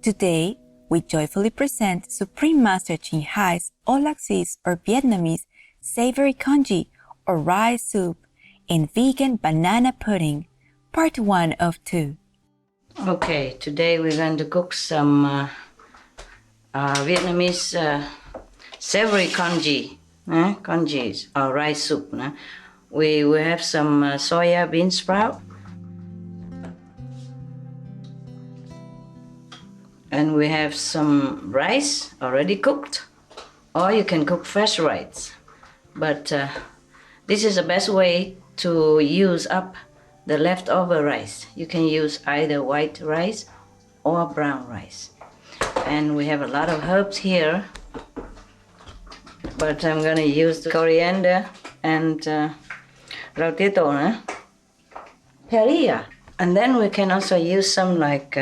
Today, we joyfully present Supreme Master Ching Hai's Aulacese or Vietnamese Savory Congee or rice soup in vegan banana pudding, part 1 of 2. Okay, today we're going to cook some Vietnamese Savory Congee, congees or rice soup. We have some soya bean sprout, and we have some rice already cooked, or you can cook fresh rice. But this is the best way to use up the leftover rice. You can use either white rice or brown rice. And we have a lot of herbs here, but I'm gonna use the coriander and rau tía tô, perilla. And then we can also use some like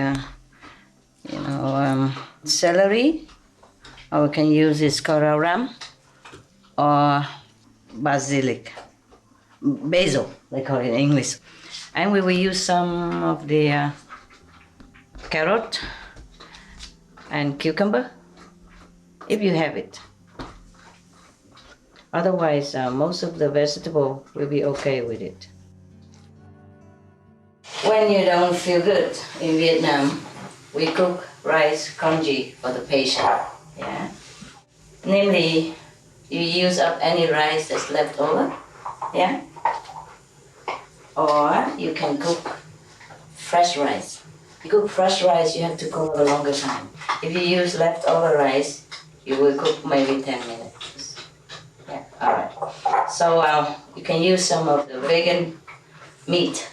celery, or we can use this coriander or basil, they call it in English. And we will use some of the carrot and cucumber, if you have it. Otherwise, most of the vegetable will be okay with it. When you don't feel good in Vietnam, we cook rice congee for the patient. Yeah. Namely, you use up any rice that's left over. Yeah. Or you can cook fresh rice. If you cook fresh rice, you have to cook a longer time. If you use leftover rice, you will cook maybe 10 minutes. Yeah, all right. So you can use some of the vegan meat,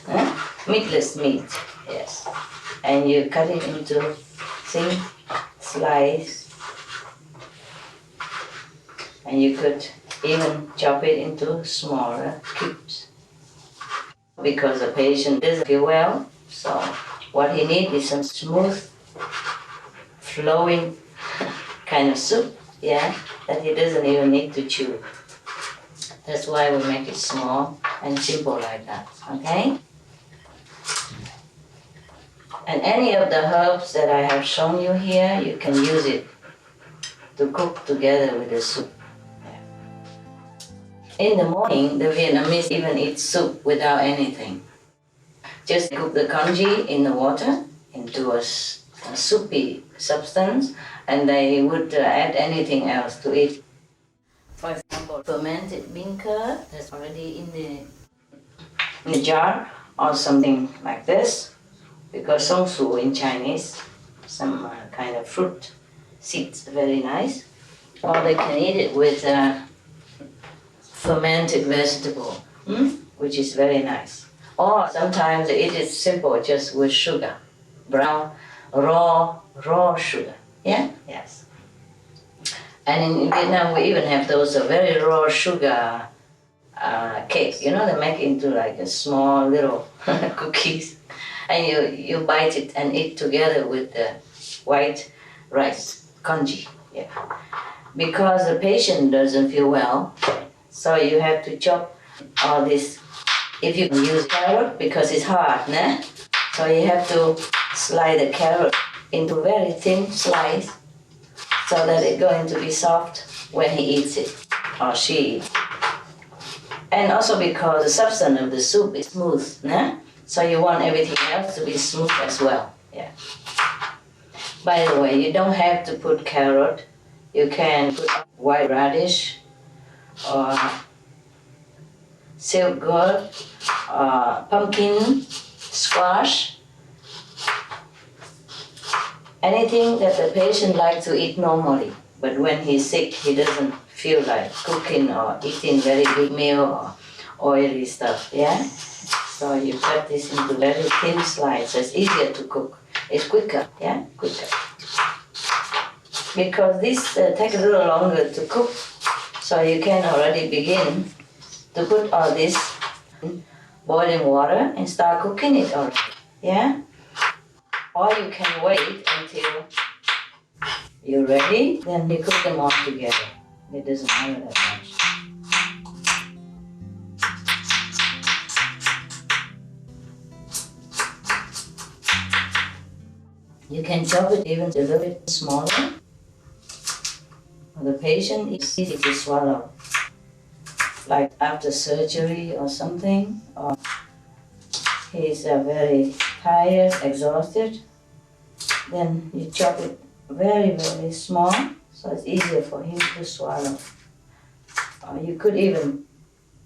meatless meat, yes. And you cut it into thin slices. And you could even chop it into smaller cubes. Because the patient doesn't feel well, so what he needs is some smooth, flowing kind of soup, yeah, that he doesn't even need to chew. That's why we make it small and simple like that, okay? And any of the herbs that I have shown you here, you can use it to cook together with the soup. In the morning, the Vietnamese even eat soup without anything. Just cook the congee in the water into a soupy substance, and they would add anything else to it. For example, fermented bean curd that's already in the jar, or something like this, because song su in Chinese, some kind of fruit seeds, very nice. Or they can eat it with fermented vegetable, which is very nice. Or sometimes they eat it simple, just with sugar, brown, raw sugar. Yeah, yes. And in Vietnam, we even have those very raw sugar cakes. They make into like a small little cookies, and you bite it and eat together with the white rice congee. Yeah, because the patient doesn't feel well. So you have to chop all this. If you can use carrot, because it's hard, so you have to slice the carrot into very thin slice so that it's going to be soft when he eats it, or she eats. And also because the substance of the soup is smooth, so you want everything else to be smooth as well. Yeah. By the way, you don't have to put carrot. You can put white radish, or silk gourd, pumpkin, squash, anything that the patient likes to eat normally. But when he's sick, he doesn't feel like cooking or eating very big meal or oily stuff, yeah? So you cut this into very thin slices. It's easier to cook. It's quicker, yeah? Quicker. Because this takes a little longer to cook, so you can already begin to put all this in boiling water and start cooking it already, yeah? Or you can wait until you're ready, then you cook them all together. It doesn't matter that much. You can chop it even a little bit smaller. The patient is easy to swallow, like after surgery or something, or he's very tired, exhausted, then you chop it very, very small, so it's easier for him to swallow. You could even,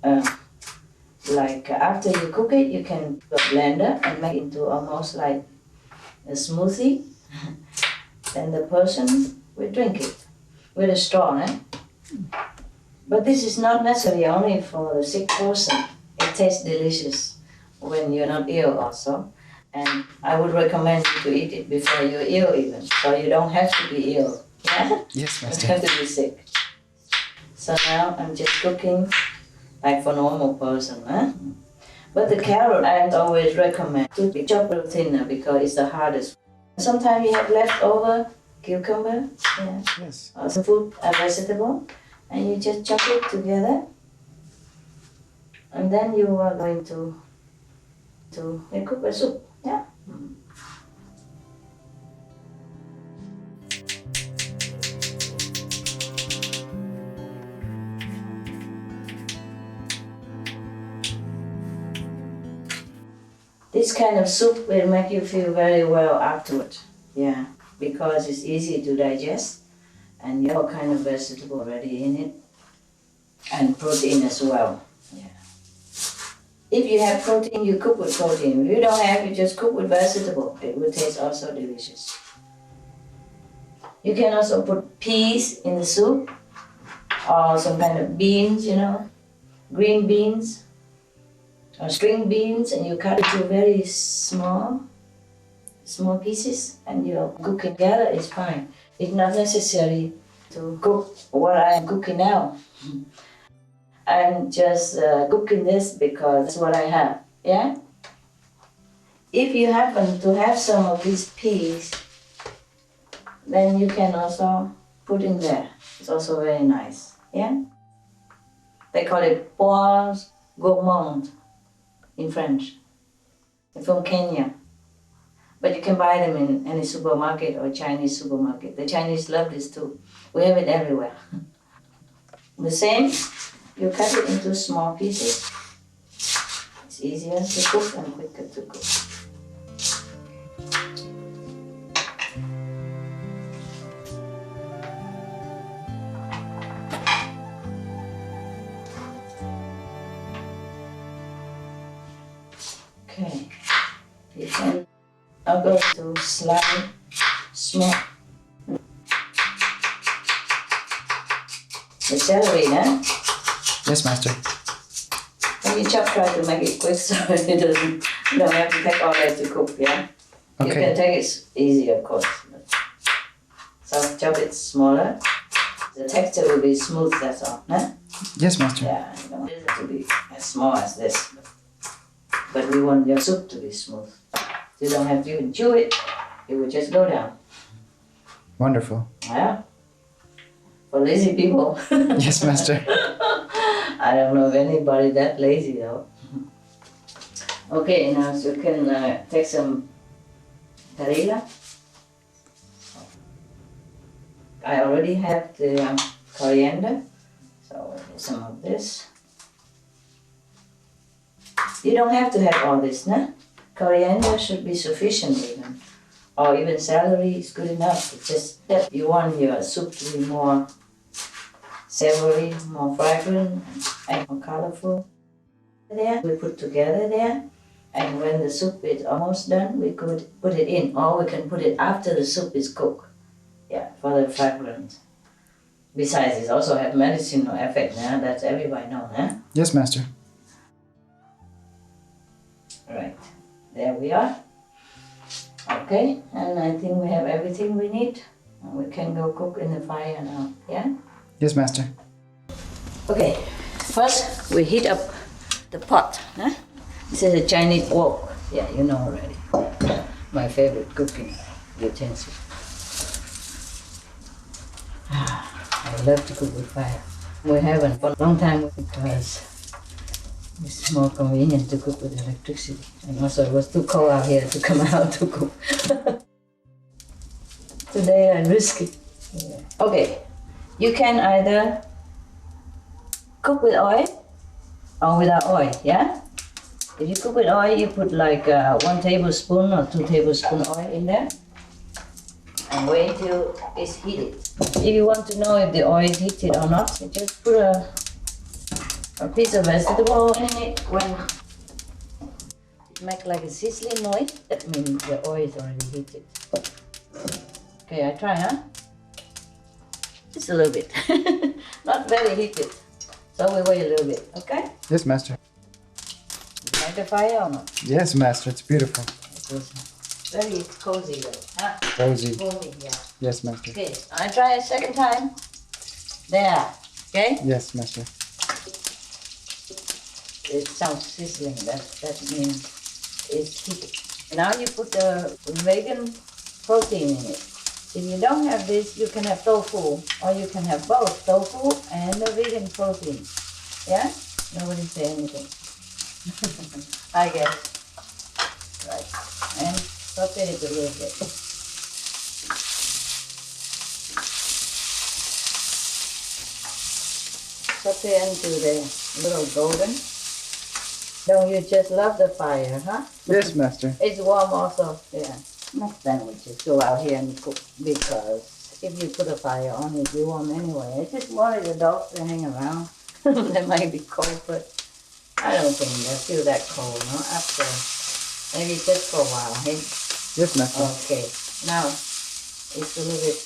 like after you cook it, you can put a blender and make it into almost like a smoothie. Then the person will drink it with a straw, eh? But this is not necessarily only for the sick person. It tastes delicious when you're not ill also. And I would recommend you to eat it before you're ill even, so you don't have to be ill. Yeah? Yes, You Master. have to be sick. So now I'm just cooking like for normal person. Huh? But the carrot I always recommend to be chopped a little thinner because it's the hardest. Sometimes you have leftover cucumber, yeah, Yes. or some food, a vegetable, and you just chop it together. And then you are going to cook a soup. Yeah. This kind of soup will make you feel very well afterward. Yeah, because it's easy to digest and you have all kind of vegetable already in it and protein as well. Yeah. If you have protein, you cook with protein. If you don't have, you just cook with vegetable. It will taste also delicious. You can also put peas in the soup or some kind of beans, you know, green beans or string beans, and you cut it to very small pieces and you cook together. It's fine. It's not necessary to cook what I am cooking now. I'm just cooking this because that's what I have, yeah? If you happen to have some of these peas, then you can also put in there. It's also very nice, yeah? They call it pois gourmand in French. It's from Kenya. But you can buy them in any supermarket or Chinese supermarket. The Chinese love this too. We have it everywhere. The same, you cut it into small pieces. It's easier to cook and quicker to cook. Okay, you can now go to slide small. The celery, huh? Yes, Master. When you chop, try to make it quick so it doesn't, you don't have to take all that to cook, yeah? You Okay. can take it easy, of course. So chop it smaller. The texture will be smooth, that's all, huh? Yes, Master. Yeah, you don't want it to be as small as this. But we want your soup to be smooth. You don't have to even chew it. It will just go down. Wonderful. Yeah? For lazy people. Yes, Master. I don't know of anybody that lazy though. Okay, now so you can take some tarila. I already have the coriander, so I'll do some of this. You don't have to have all this, no? Coriander should be sufficient even. Or even celery is good enough. It's just that you want your soup to be more savory, more fragrant, and more colorful. There, we put together there, and when the soup is almost done, we could put it in, or we can put it after the soup is cooked. Yeah, for the fragrance. Besides, it also have medicinal effect, yeah? That's everybody know, huh? Yes, Master. Right, there we are. Okay, and I think we have everything we need. We can go cook in the fire now, yeah? Yes, Master. Okay, first we heat up the pot. Huh? This is a Chinese wok. Yeah, you know already. My favorite cooking utensil. I love to cook with fire. We haven't for a long time because it's more convenient to cook with electricity. And also it was too cold out here to come out to cook. Today I risk it. Okay, you can either cook with oil or without oil, yeah? If you cook with oil, you put like 1 tablespoon or 2 tablespoon oil in there and wait till it's heated. If you want to know if the oil is heated or not, you just put a piece of vegetable in it. When it makes like a sizzling noise, that means the oil is already heated. Okay, I try, huh? Just a little bit. Not very heated. So we wait a little bit, okay? Yes, Master. You like the fire or not? Yes, Master. It's beautiful. It's very cozy though, huh? Cozy. Cozy, yeah. Yes, Master. Okay, I try a second time. There, okay? Yes, Master. It sounds sizzling, that means it's heated. Now you put the vegan protein in it. If you don't have this, you can have tofu, or you can have both tofu and the vegan protein. Yeah? Nobody say anything. I guess. Right. And saute it a little bit. Saute until they're a little golden. Don't you just love the fire, huh? Yes, Master. It's warm also, yeah. Next time we just go out here and cook, because if you put a fire on it, you warm anyway. I just worry the dogs to hang around. They might be cold, but I don't think they feel that cold, no? After, maybe just for a while, hey? Yes, Master. Okay, now it's a little bit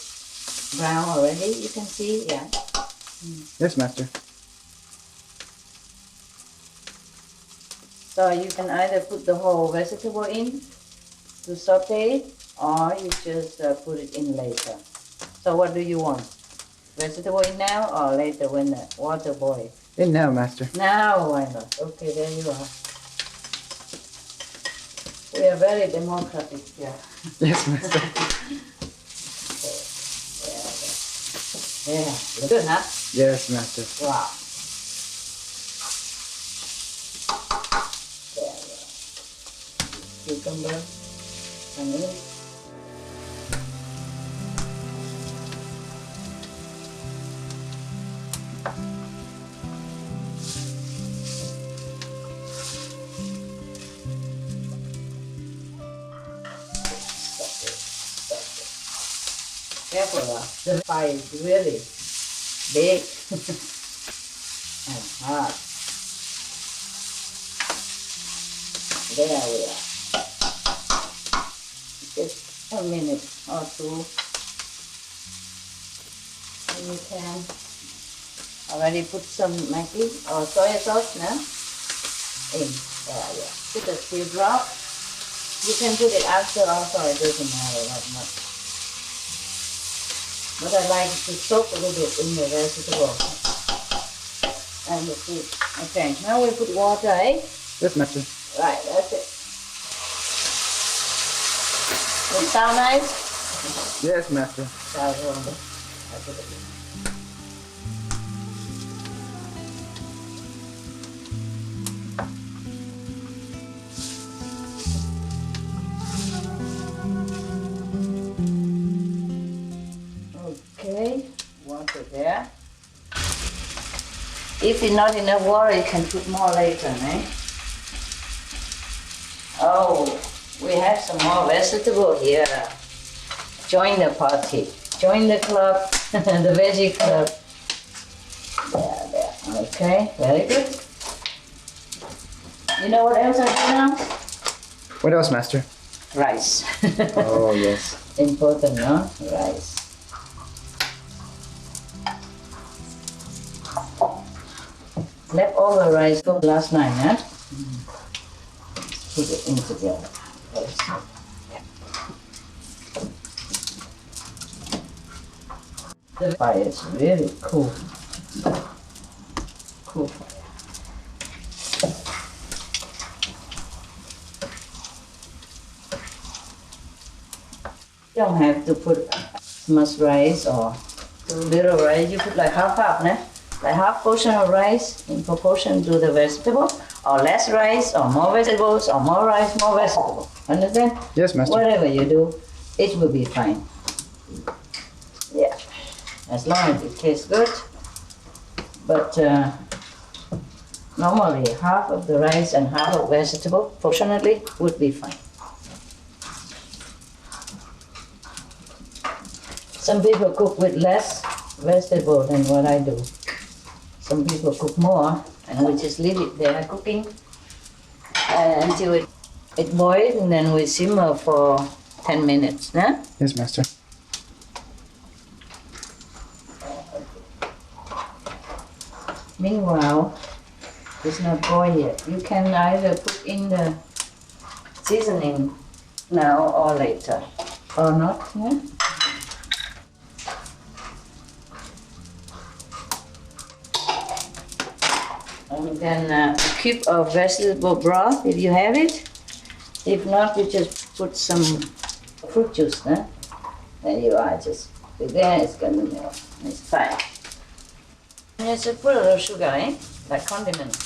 brown already, you can see, yeah. Yes, Master. So you can either put the whole vegetable in to saute it, or you just put it in later. So what do you want? Vegetable in now or later when the water boils? In now, Master. Now, why not? Okay, there you are. We are very democratic here. Yes, Master. Yeah, good, huh? Yes, Master. Wow. There, cucumber, onion. Careful, the fire is really big and hot. There we are. Just a minute or two. And you can already put some Maggi or soya sauce now in. There, yeah. Put a few drops. You can put it after also, it doesn't matter that much. But I like to soak a little bit in the vegetable and the food. Okay, now we put water, eh? Yes, Master. Right, that's it. Does it sound nice? Yes, Master. Sounds wonderful. That's it. Okay, water there. If it's not enough water, you can put more later, eh? Oh, we have some more vegetable here. Join the party. Join the club, the veggie club. There. Okay, very good. You know what else I do now? What else, Master? Rice. Oh, yes. Important, no? Rice. Leftover rice from last night, huh? Put it in together. The fire is really cool. Cool fire. You don't have to put so much rice or too little rice. You put like half, né? Like half portion of rice in proportion to the vegetable, or less rice, or more vegetables, or more rice, more vegetable. Understand? Yes, Master. Whatever you do, it will be fine. Yeah, as long as it tastes good. But normally half of the rice and half of vegetable, fortunately, would be fine. Some people cook with less vegetable than what I do. Some people cook more, and we just leave it there cooking until it boils, and then we simmer for 10 minutes. Huh? Yes, Master. Meanwhile, it's not boiled yet. You can either put in the seasoning now or later, or not. Yeah? And then a cube of vegetable broth if you have it. If not, you just put some fruit juice. Huh? There you are. Just put there. It's gonna melt. It's fine. And just put a little sugar, like condiment.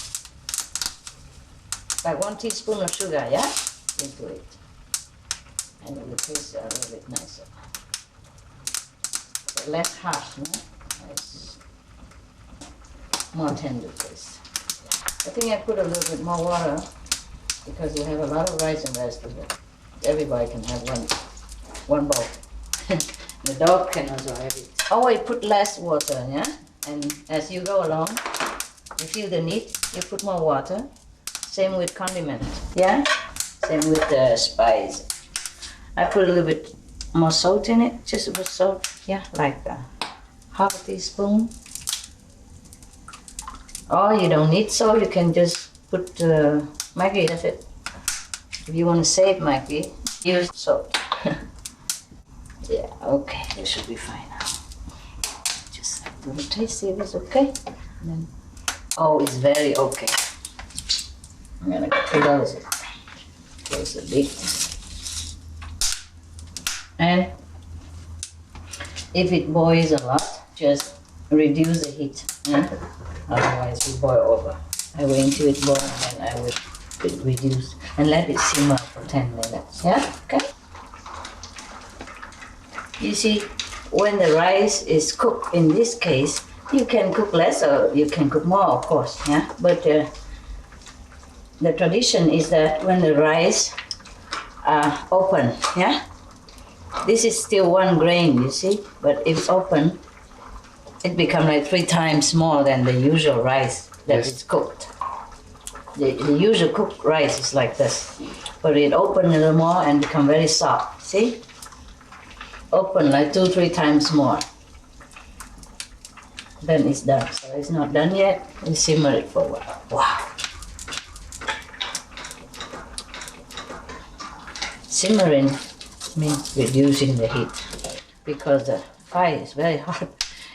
Like 1 teaspoon of sugar, yeah, into it, and it will taste a little bit nicer. But less harsh, no? It's more tender taste. I think I put a little bit more water because we have a lot of rice and vegetables. Everybody can have one bowl. The dog can also have it. Always put less water, yeah? And as you go along, you feel the need, you put more water. Same with condiment, yeah? Same with the spice. I put a little bit more salt in it, just a bit salt, yeah, like that. Half a teaspoon. Or you don't need salt, you can just put Maggi, that's it. If you want to save Maggi, use salt. Yeah, okay, this should be fine now. Just a little taste, see if it's okay. And then, oh, it's very okay. I'm gonna close it. Close the lid. And if it boils a lot, just reduce the heat. Yeah? Otherwise, we boil over. I wait until it boils and I will reduce and let it simmer for 10 minutes. Yeah? Okay? You see, when the rice is cooked, in this case, you can cook less or you can cook more, of course. Yeah? But the tradition is that when the rice are open, yeah? This is still 1 grain, you see? But if it's open, it becomes like 3 times more than the usual rice that is cooked. The usual cooked rice is like this. But it opens a little more and become very soft, see? Open like 2-3 times more. Then it's done. So it's not done yet, we simmer it for a while. Wow. Simmering means reducing the heat because the fire is very hot.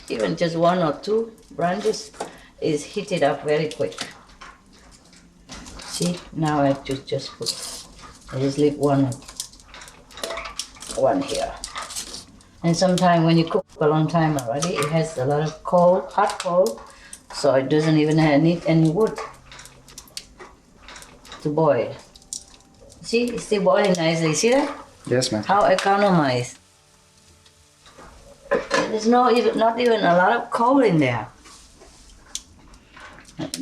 Even just 1 or 2 branches is heated up very quick. See, now I just put, I just leave one here. And sometimes when you cook a long time already, it has a lot of coal, hot coal, so it doesn't even need any wood to boil. See, it's still boiling nicely. See that? Yes, Master. How economized. There's not even a lot of coal in there.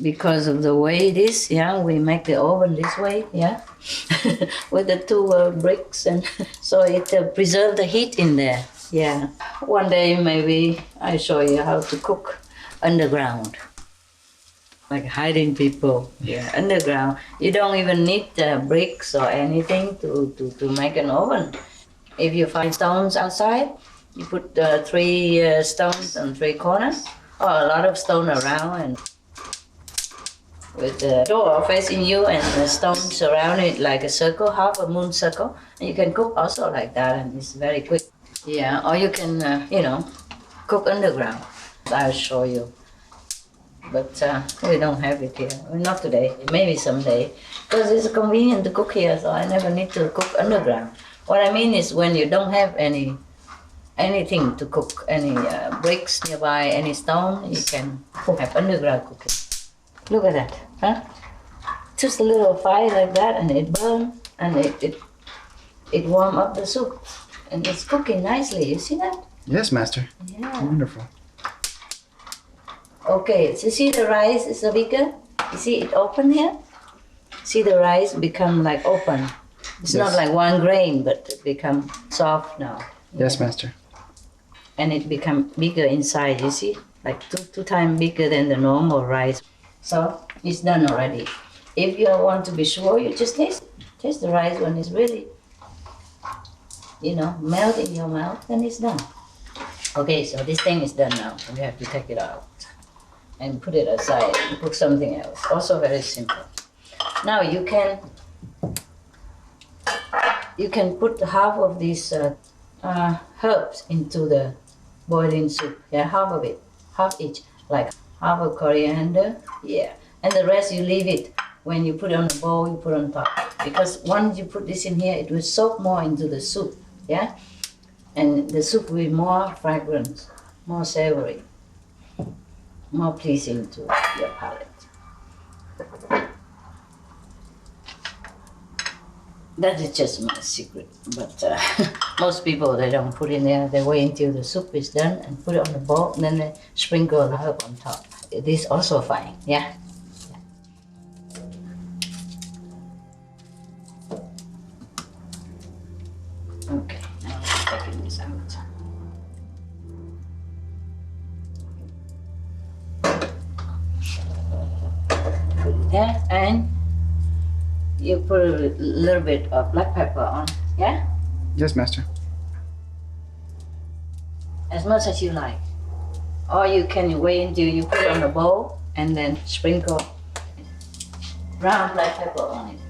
Because of the way it is, yeah, we make the oven this way, yeah, with the 2 bricks, and so it preserves the heat in there. Yeah. One day maybe I show you how to cook underground. Like hiding people, yeah, underground. You don't even need bricks or anything to make an oven. If you find stones outside, you put 3 stones on 3 corners, or a lot of stone around, and with the door facing you and the stones around it like a circle, half a moon circle, and you can cook also like that, and it's very quick. Yeah, or you can, cook underground. I'll show you. But we don't have it here. Not today, maybe someday. Because it's convenient to cook here, so I never need to cook underground. What I mean is when you don't have anything to cook, any bricks nearby, any stone, you can have underground cooking. Look at that, huh? Just a little fire like that and it burns and it warm up the soup. And it's cooking nicely. You see that? Yes, Master. Yeah. Wonderful. Okay, so see the rice is bigger? You see it open here? See the rice become like open. It's not Yes. like one grain, but it become soft now. Yes, Master. And it become bigger inside, you see? Like two times bigger than the normal rice. So it's done already. If you want to be sure, you just taste the rice when it's really, melt in your mouth, then it's done. Okay, so this thing is done now. We have to take it out and put it aside and cook something else. Also very simple. Now you can put half of these herbs into the boiling soup. Yeah, half of it, half each, like half a coriander. Yeah, and the rest you leave it. When you put it on the bowl, you put on top. Because once you put this in here, it will soak more into the soup. Yeah, and the soup will be more fragrant, more savory, more pleasing to your palate. That is just my secret, but most people, they don't put in there. They wait until the soup is done and put it on the bowl, and then they sprinkle the herb on top. It is also fine, yeah? Okay, now I'm taking this out. Put it there, and you put a little bit of black pepper on, yeah? Yes, Master. As much as you like. Or you can wait until you put it on the bowl and then sprinkle brown black pepper on it.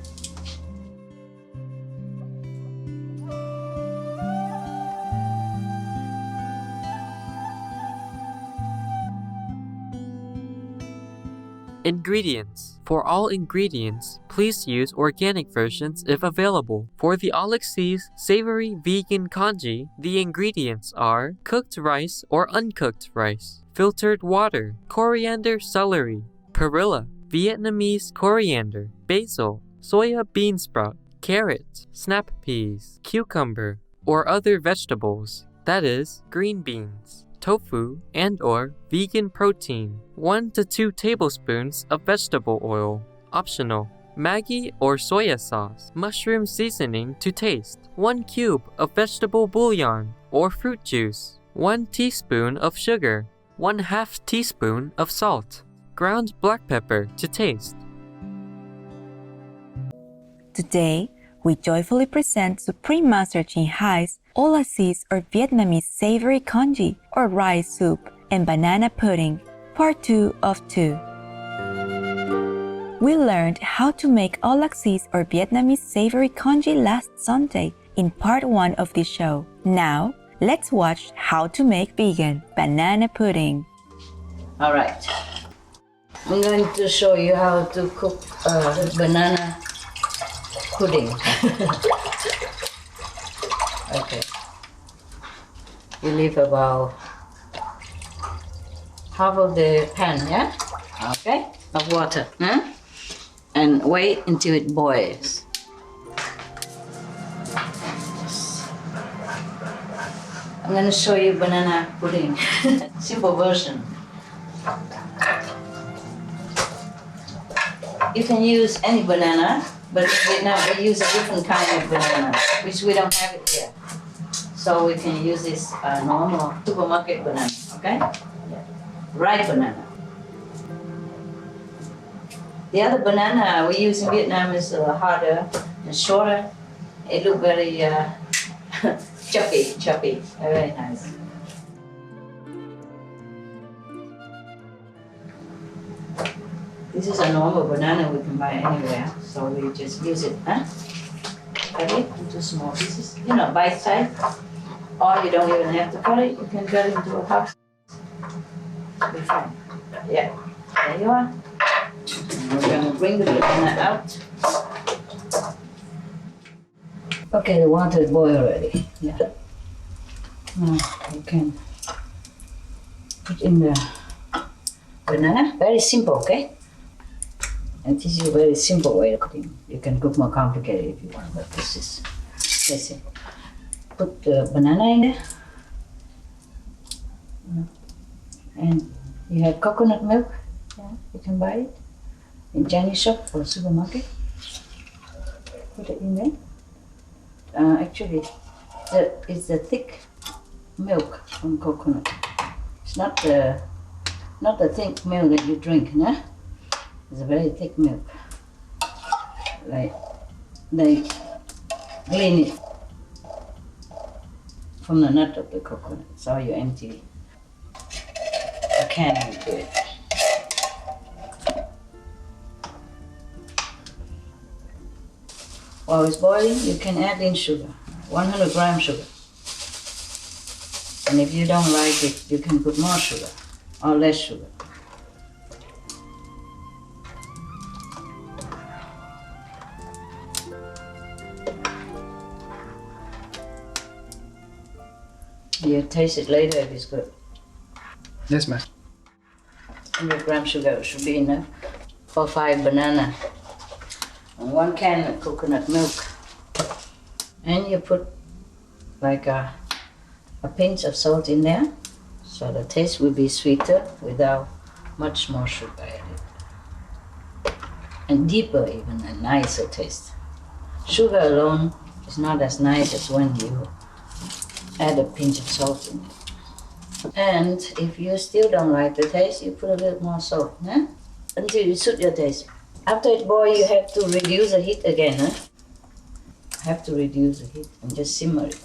Ingredients. For all ingredients, please use organic versions if available. For the Aulacese Savory Vegan Congee, the ingredients are cooked rice or uncooked rice, filtered water, coriander celery, perilla, Vietnamese coriander, basil, soya bean sprout, carrot, snap peas, cucumber, or other vegetables, that is, green beans, tofu and/or vegan protein, 1 to 2 tablespoons of vegetable oil, optional, Maggi or soya sauce, mushroom seasoning to taste, 1 cube of vegetable bouillon or fruit juice, 1 teaspoon of sugar, 1/2 teaspoon of salt, ground black pepper to taste. Today, we joyfully present Supreme Master Ching Hai's Aulacese or Vietnamese Savory Congee or rice soup and banana pudding, part 2 of 2. We learned how to make Aulacese or Vietnamese Savory Congee last Sunday in part 1 of this show. Now, let's watch how to make vegan banana pudding. All right. I'm going to show you how to cook banana pudding. Okay. You leave about half of the pan, yeah? Okay, of water, huh? And wait until it boils. I'm gonna show you banana pudding, simple version. You can use any banana, but in Vietnam we use a different kind of banana, which we don't have it here. So we can use this normal supermarket banana, okay? Ripe banana. The other banana we use in Vietnam is harder and shorter. It looks very choppy, very nice. This is a normal banana we can buy anywhere, so we just use it, huh? Cut it into small pieces, bite size. Or you don't even have to cut it, you can cut it into a half. Be fine. Yeah, there you are. And we're gonna bring the banana out. Okay, the water is boiled already. Yeah. Now you can put in the banana. Very simple, okay? And this is a very simple way of cooking. You can cook more complicated if you want, but this is very simple. put the banana in there. And you have coconut milk. Yeah, you can buy it in Chinese shop or supermarket. Put it in there. Actually, it's the thick milk from coconut. It's not the thick milk that you drink, nah? It's a very thick milk. Like they glean it from the nut of the coconut. So you empty a can into it. While it's boiling, you can add in sugar, 100 gram sugar. And if you don't like it, you can put more sugar or less sugar. You taste it later if it's good. Yes, Master. 100 gram sugar should be enough for 5 banana and 1 can of coconut milk. And you put like a pinch of salt in there, so the taste will be sweeter without much more sugar added. And deeper even, a nicer taste. Sugar alone is not as nice as when you add a pinch of salt in it. And if you still don't like the taste, you put a little more salt, huh? Until it suits your taste. After it boils, you have to reduce the heat again, huh? Have to reduce the heat and just simmer it,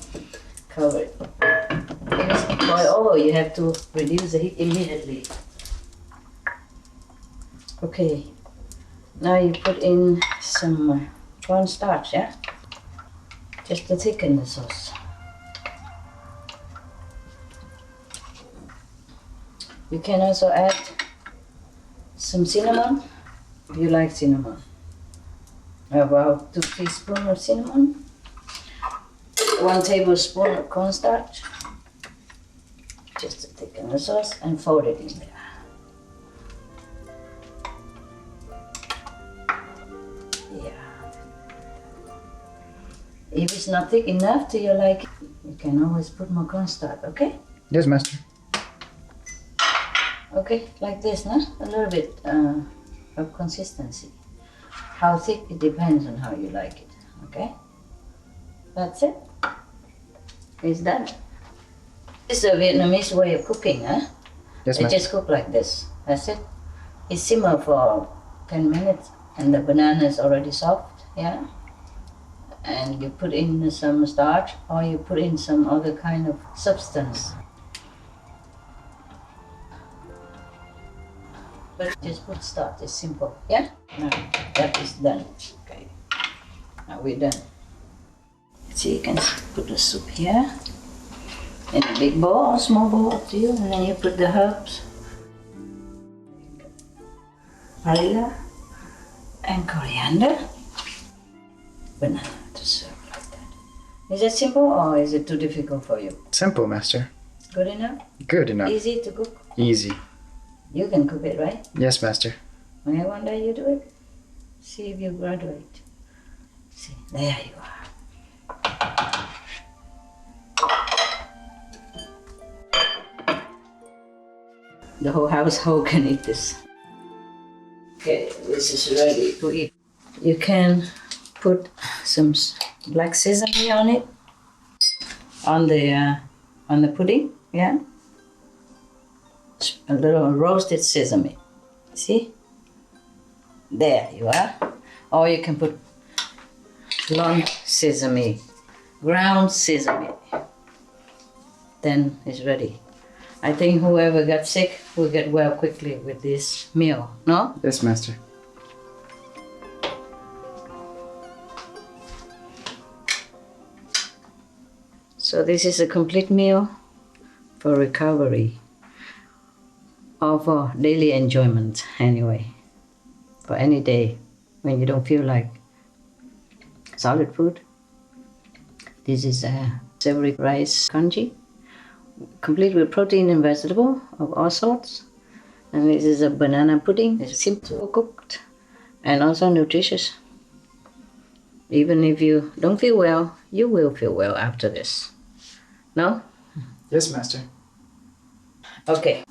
cover it. If it's boil over, you have to reduce the heat immediately. Okay, now you put in some cornstarch, yeah? Just to thicken the sauce. You can also add some cinnamon, if you like cinnamon. About 2 teaspoons of cinnamon, 1 tablespoon of cornstarch, just to thicken the sauce, and fold it in there. Yeah. If it's not thick enough to your liking, you can always put more cornstarch, okay? Yes, Master. Okay, like this, no? A little bit of consistency. How thick, it depends on how you like it, okay? That's it. It's done. This is a Vietnamese way of cooking, huh? Yes, They Master. just cook like this. That's it. It simmer for 10 minutes and the banana is already soft, yeah? And you put in some starch or you put in some other kind of substance. But just put starch, it's simple, yeah? Now that is done, okay. Now we're done. So you can put the soup here in a big bowl or small bowl, up to you, and then you put the herbs. Vanilla and coriander. Banana to serve like that. Is that simple or is it too difficult for you? Simple, Master. Good enough? Good enough. Easy to cook? Easy. You can cook it, right? Yes, Master. Okay, one day you do it. See if you graduate. See, there you are. The whole household can eat this. Okay, this is ready to eat. You can put some black sesame on it, on the pudding, yeah? A little roasted sesame, see? There you are. Or you can put long sesame, ground sesame. Then it's ready. I think whoever got sick will get well quickly with this meal, no? Yes, Master. So this is a complete meal for recovery or for daily enjoyment anyway. For any day when you don't feel like solid food. This is a savory rice congee, complete with protein and vegetable of all sorts. And this is a banana pudding. It's simple cooked and also nutritious. Even if you don't feel well, you will feel well after this. No? Yes, Master. Okay.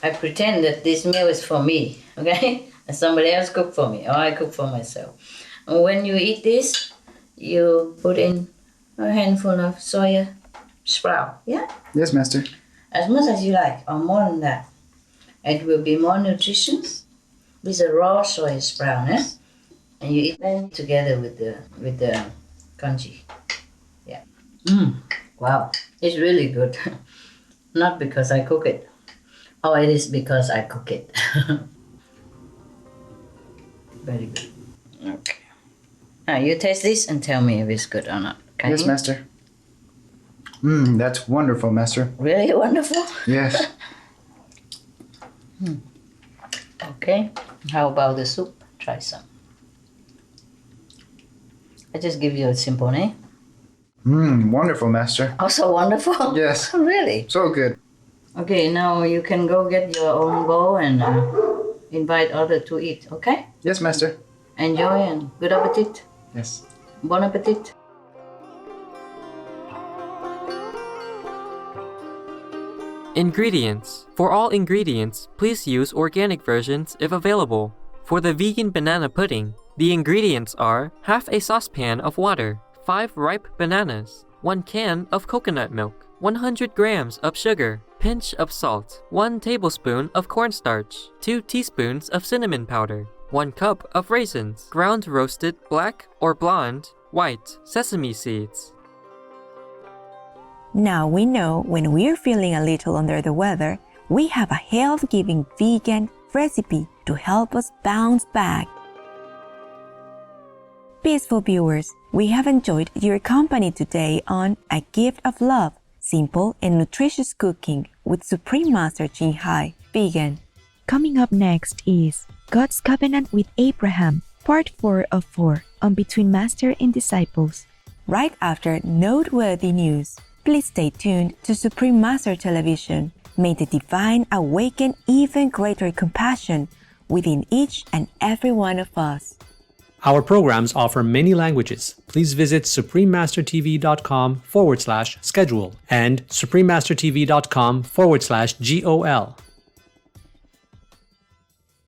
I pretend that this meal is for me, okay? And somebody else cook for me, or I cook for myself. And when you eat this, you put in a handful of soya sprout, yeah? Yes, Master. As much as you like, or more than that. It will be more nutritious with the raw soya sprout, eh? And you eat them together with the congee. Yeah. Wow, it's really good. Not because I cook it. Oh, it is because I cook it. Very good. Okay. Now you taste this and tell me if it's good or not. Can Yes, you? Master. That's wonderful, Master. Really wonderful. Yes. Okay. How about the soup? Try some. I just give you a simple name. Wonderful, Master. Also wonderful. Yes. Really. So good. Okay, now you can go get your own bowl and invite others to eat, okay? Yes, Master. Enjoy and good appetit. Yes. Bon appetit. Ingredients. For all ingredients, please use organic versions if available. For the vegan banana pudding, the ingredients are half a saucepan of water, 5 ripe bananas, 1 can of coconut milk, 100 grams of sugar, pinch of salt, 1 tablespoon of cornstarch, 2 teaspoons of cinnamon powder, 1 cup of raisins, ground roasted black or blonde, white sesame seeds. Now we know when we're feeling a little under the weather, we have a health-giving vegan recipe to help us bounce back. Peaceful viewers, we have enjoyed your company today on A Gift of Love, Simple and Nutritious Cooking with Supreme Master Ching Hai, Vegan. Coming up next is God's Covenant with Abraham, Part 4 of 4 on Between Master and Disciples. Right after noteworthy news, please stay tuned to Supreme Master Television. May the Divine awaken even greater compassion within each and every one of us. Our programs offer many languages. Please visit suprememastertv.com/schedule and suprememastertv.com/GOL.